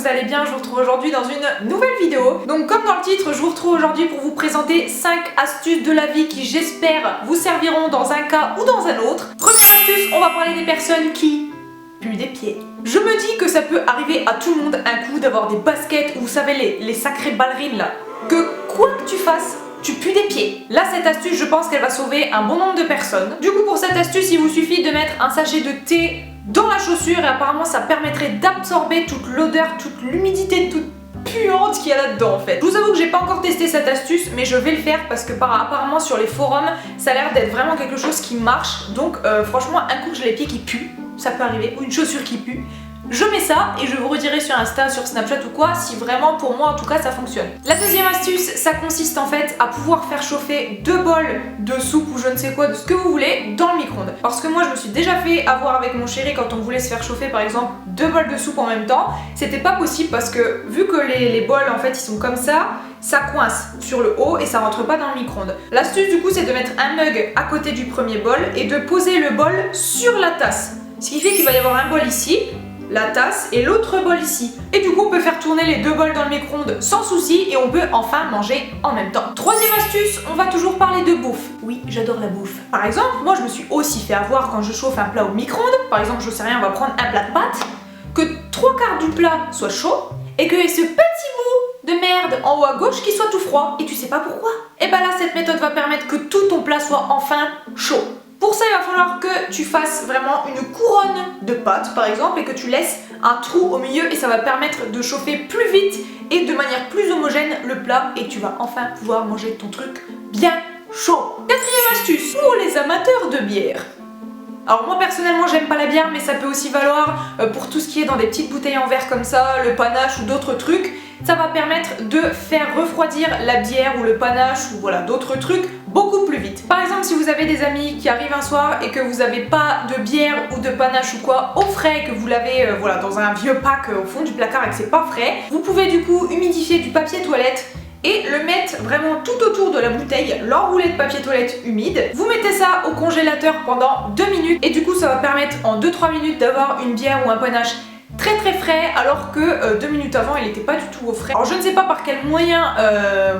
vous allez bien. Je vous retrouve aujourd'hui dans une nouvelle vidéo. Donc comme dans le titre, je vous retrouve aujourd'hui pour vous présenter 5 astuces de la vie qui j'espère vous serviront dans un cas ou dans un autre. Première astuce, on va parler des personnes qui puent des pieds. Je me dis que ça peut arriver à tout le monde un coup d'avoir des baskets ou vous savez les sacrées ballerines là. Que quoi que tu fasses, tu pues des pieds. Là, cette astuce, je pense qu'elle va sauver un bon nombre de personnes. Du coup, pour cette astuce, il vous suffit de mettre un sachet de thé dans la chaussure et apparemment ça permettrait d'absorber toute l'odeur, toute l'humidité, toute puante qu'il y a là-dedans en fait. Je vous avoue que j'ai pas encore testé cette astuce, mais je vais le faire parce que apparemment sur les forums, ça a l'air d'être vraiment quelque chose qui marche. Donc franchement, un coup j'ai les pieds qui puent, ça peut arriver, ou une chaussure qui pue. Je mets ça et je vous redirai sur Insta, sur Snapchat ou quoi, si vraiment pour moi en tout cas ça fonctionne. La deuxième astuce, ça consiste en fait à pouvoir faire chauffer 2 bols de soupe ou je ne sais quoi, de ce que vous voulez, dans le micro-ondes. Parce que moi je me suis déjà fait avoir avec mon chéri quand on voulait se faire chauffer par exemple 2 bols de soupe en même temps. C'était pas possible parce que vu que les bols en fait ils sont comme ça coince sur le haut et ça rentre pas dans le micro-ondes. L'astuce du coup c'est de mettre un mug à côté du premier bol et de poser le bol sur la tasse. Ce qui fait qu'il va y avoir un bol ici, la tasse et l'autre bol ici. Et du coup on peut faire tourner les 2 bols dans le micro-ondes sans souci et on peut enfin manger en même temps. Troisième astuce, on va toujours parler de bouffe. Oui, j'adore la bouffe. Par exemple, moi je me suis aussi fait avoir quand je chauffe un plat au micro-ondes. Par exemple, je sais rien, on va prendre un plat de pâtes, que 3/4 du plat soit chaud et que ce petit bout de merde en haut à gauche qui soit tout froid. Et tu sais pas pourquoi? Et bah là, cette méthode va permettre que tout ton plat soit enfin chaud. Pour ça, il va falloir que tu fasses vraiment une couronne de pâtes, par exemple, et que tu laisses un trou au milieu et ça va permettre de chauffer plus vite et de manière plus homogène le plat et tu vas enfin pouvoir manger ton truc bien chaud. Quatrième astuce, pour les amateurs de bière. Alors moi personnellement j'aime pas la bière mais ça peut aussi valoir pour tout ce qui est dans des petites bouteilles en verre comme ça, le panache ou d'autres trucs. Ça va permettre de faire refroidir la bière ou le panache ou voilà d'autres trucs beaucoup plus vite. Par exemple si vous avez des amis qui arrivent un soir et que vous n'avez pas de bière ou de panache ou quoi au frais, que vous l'avez voilà, dans un vieux pack au fond du placard et que c'est pas frais, vous pouvez du coup humidifier du papier toilette et le mettre vraiment tout autour de la bouteille, l'enrouler de papier toilette humide. Vous mettez ça au congélateur pendant 2 minutes et du coup ça va permettre en 2-3 minutes d'avoir une bière ou un panache très très frais alors que 2 minutes avant il n'était pas du tout au frais. Alors je ne sais pas par quel moyen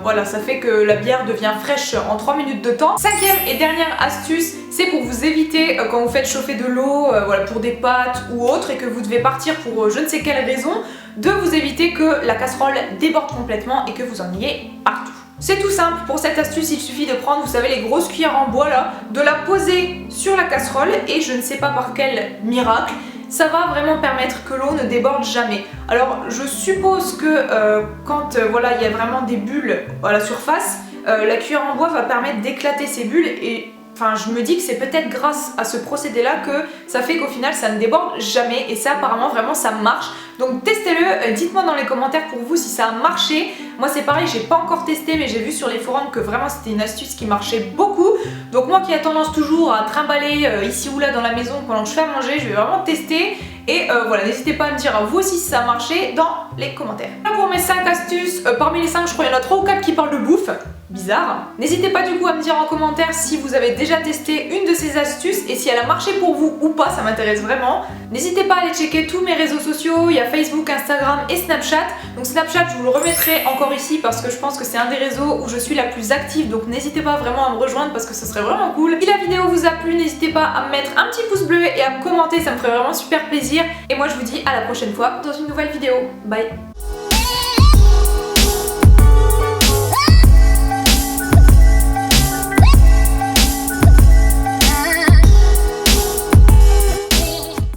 voilà ça fait que la bière devient fraîche en 3 minutes de temps. Cinquième et dernière astuce, c'est pour vous éviter quand vous faites chauffer de l'eau voilà, pour des pâtes ou autre et que vous devez partir pour je ne sais quelle raison, de vous éviter que la casserole déborde complètement et que vous en ayez partout. C'est tout simple, pour cette astuce il suffit de prendre, vous savez les grosses cuillères en bois là, de la poser sur la casserole et je ne sais pas par quel miracle, ça va vraiment permettre que l'eau ne déborde jamais. Alors je suppose que quand voilà, il y a vraiment des bulles à la surface, la cuillère en bois va permettre d'éclater ces bulles et enfin je me dis que c'est peut-être grâce à ce procédé là que ça fait qu'au final ça ne déborde jamais et ça apparemment vraiment ça marche. Donc testez-le, dites-moi dans les commentaires pour vous si ça a marché. Moi c'est pareil, j'ai pas encore testé mais j'ai vu sur les forums que vraiment c'était une astuce qui marchait beaucoup. Donc moi qui a tendance toujours à trimballer ici ou là dans la maison pendant que je fais à manger, je vais vraiment tester. Et voilà, n'hésitez pas à me dire à vous aussi si ça a marché dans les commentaires. Là pour mes 5 astuces, parmi les 5 je crois qu'il y en a 3 ou 4 qui parlent de bouffe. Bizarre. N'hésitez pas du coup à me dire en commentaire si vous avez déjà testé une de ces astuces et si elle a marché pour vous ou pas, ça m'intéresse vraiment. N'hésitez pas à aller checker tous mes réseaux sociaux, il y a Facebook, Instagram et Snapchat. Donc Snapchat je vous le remettrai encore ici parce que je pense que c'est un des réseaux où je suis la plus active, donc n'hésitez pas vraiment à me rejoindre parce que ce serait vraiment cool. Si la vidéo vous a plu, n'hésitez pas à me mettre un petit pouce bleu et à me commenter, ça me ferait vraiment super plaisir. Et moi je vous dis à la prochaine fois dans une nouvelle vidéo. Bye.